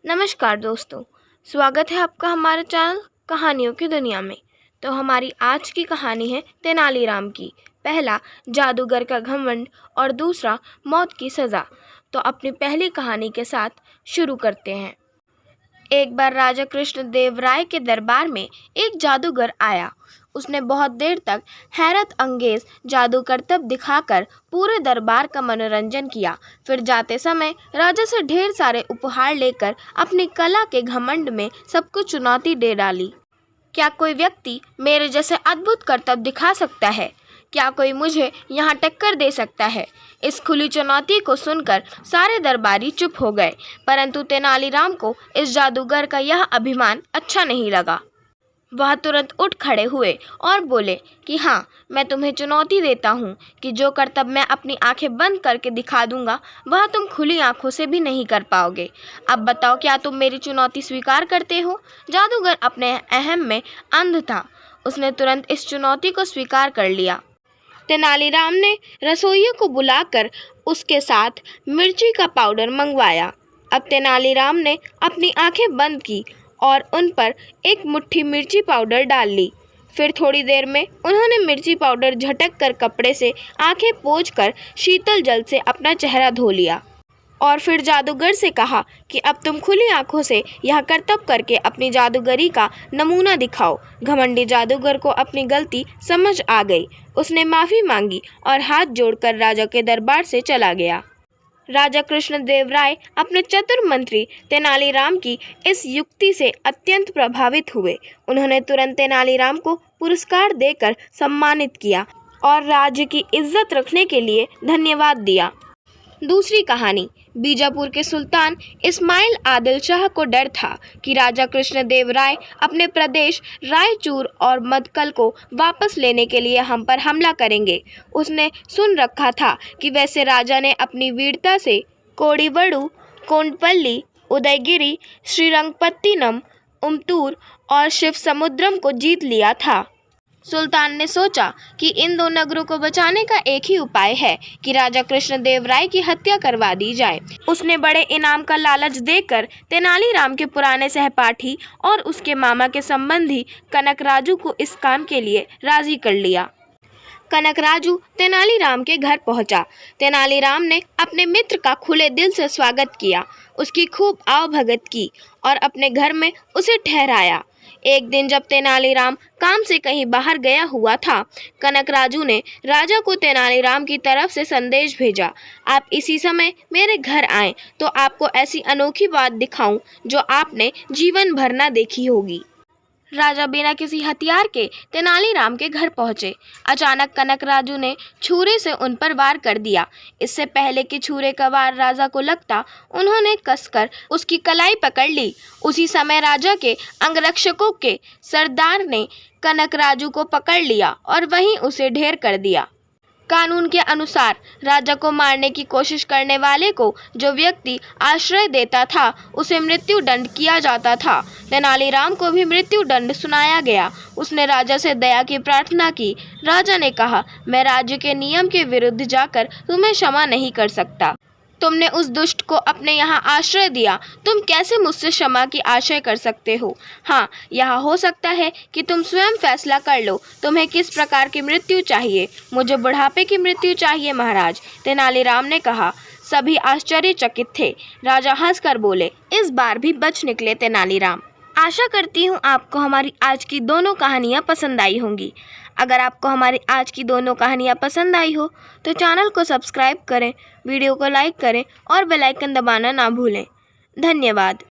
नमस्कार दोस्तों, स्वागत है आपका हमारे चैनल कहानियों की दुनिया में। तो हमारी आज की कहानी है तेनालीराम की। पहला, जादूगर का घमंड और दूसरा, मौत की सज़ा। तो अपनी पहली कहानी के साथ शुरू करते हैं। एक बार राजा कृष्णदेव राय के दरबार में एक जादूगर आया। उसने बहुत देर तक हैरत अंगेज जादू करतब दिखाकर पूरे दरबार का मनोरंजन किया। फिर जाते समय राजा से ढेर सारे उपहार लेकर अपनी कला के घमंड में सबको चुनौती दे डाली। क्या कोई व्यक्ति मेरे जैसे अद्भुत करतब दिखा सकता है? क्या कोई मुझे यहाँ टक्कर दे सकता है? इस खुली चुनौती को सुनकर सारे दरबारी चुप हो गए, परंतु तेनालीराम को इस जादूगर का यह अभिमान अच्छा नहीं लगा। वह तुरंत उठ खड़े हुए और बोले कि हाँ, मैं तुम्हें चुनौती देता हूँ कि जो करतब मैं अपनी आंखें बंद करके दिखा दूंगा वह तुम खुली आंखों से भी नहीं कर पाओगे। अब बताओ, क्या तुम मेरी चुनौती स्वीकार करते हो? जादूगर अपने अहम में अंध था। उसने तुरंत इस चुनौती को स्वीकार कर लिया। तेनालीराम ने रसोइये को बुलाकर उसके साथ मिर्ची का पाउडर मंगवाया। अब तेनालीराम ने अपनी आंखें बंद की और उन पर एक मुट्ठी मिर्ची पाउडर डाल ली। फिर थोड़ी देर में उन्होंने मिर्ची पाउडर झटक कर कपड़े से आंखें पोंछकर शीतल जल से अपना चेहरा धो लिया और फिर जादूगर से कहा कि अब तुम खुली आंखों से यह करतब करके अपनी जादूगरी का नमूना दिखाओ। घमंडी जादूगर को अपनी गलती समझ आ गई। उसने माफ़ी मांगी और हाथ जोड़कर राजा के दरबार से चला गया। राजा कृष्णदेव राय अपने चतुर मंत्री तेनालीराम की इस युक्ति से अत्यंत प्रभावित हुए। उन्होंने तुरंत तेनालीराम को पुरस्कार देकर सम्मानित किया और राज्य की इज्जत रखने के लिए धन्यवाद दिया। दूसरी कहानी। बीजापुर के सुल्तान इस्माइल आदिल शाह को डर था कि राजा कृष्णदेव राय अपने प्रदेश रायचूर और मदकल को वापस लेने के लिए हम पर हमला करेंगे। उसने सुन रखा था कि वैसे राजा ने अपनी वीरता से कोडिवड़ू, कोंडपल्ली, उदयगिरी, श्रीरंगपत्तिनम, उमतूर और शिवसमुद्रम को जीत लिया था। सुल्तान ने सोचा कि इन दो नगरों को बचाने का एक ही उपाय है कि राजा कृष्णदेव राय की हत्या करवा दी जाए। उसने बड़े इनाम का लालच देकर तेनालीराम के पुराने सहपाठी और उसके मामा के संबंधी कनकराजू को इस काम के लिए राजी कर लिया। कनकराजू तेनालीराम के घर पहुंचा। तेनालीराम ने अपने मित्र का खुले दिल से स्वागत किया, उसकी खूब आवभगत की और अपने घर में उसे ठहराया। एक दिन जब तेनालीराम काम से कहीं बाहर गया हुआ था, कनकराजू ने राजा को तेनालीराम की तरफ से संदेश भेजा, आप इसी समय मेरे घर आएं तो आपको ऐसी अनोखी बात दिखाऊं जो आपने जीवन भर ना देखी होगी। राजा बिना किसी हथियार के तेनालीराम के घर पहुंचे। अचानक कनकराजू ने छुरे से उन पर वार कर दिया। इससे पहले कि छुरे का वार राजा को लगता, उन्होंने कसकर उसकी कलाई पकड़ ली। उसी समय राजा के अंगरक्षकों के सरदार ने कनकराजू को पकड़ लिया और वहीं उसे ढेर कर दिया। कानून के अनुसार राजा को मारने की कोशिश करने वाले को जो व्यक्ति आश्रय देता था उसे मृत्यु दंड किया जाता था। तेनालीराम को भी मृत्यु दंड सुनाया गया। उसने राजा से दया की प्रार्थना की। राजा ने कहा, मैं राज्य के नियम के विरुद्ध जाकर तुम्हें क्षमा नहीं कर सकता। तुमने उस दुष्ट को अपने यहाँ आश्रय दिया, तुम कैसे मुझसे क्षमा की आशय कर सकते हो? हाँ, यह हो सकता है कि तुम स्वयं फैसला कर लो, तुम्हें किस प्रकार की मृत्यु चाहिए। मुझे बुढ़ापे की मृत्यु चाहिए महाराज, तेनालीराम ने कहा। सभी आश्चर्यचकित थे। राजा हंसकर बोले, इस बार भी बच निकले तेनालीराम। आशा करती हूँ आपको हमारी आज की दोनों कहानियाँ पसंद आई होंगी। अगर आपको हमारी आज की दोनों कहानियाँ पसंद आई हो तो चैनल को सब्सक्राइब करें, वीडियो को लाइक करें और बेल आइकन दबाना ना भूलें। धन्यवाद।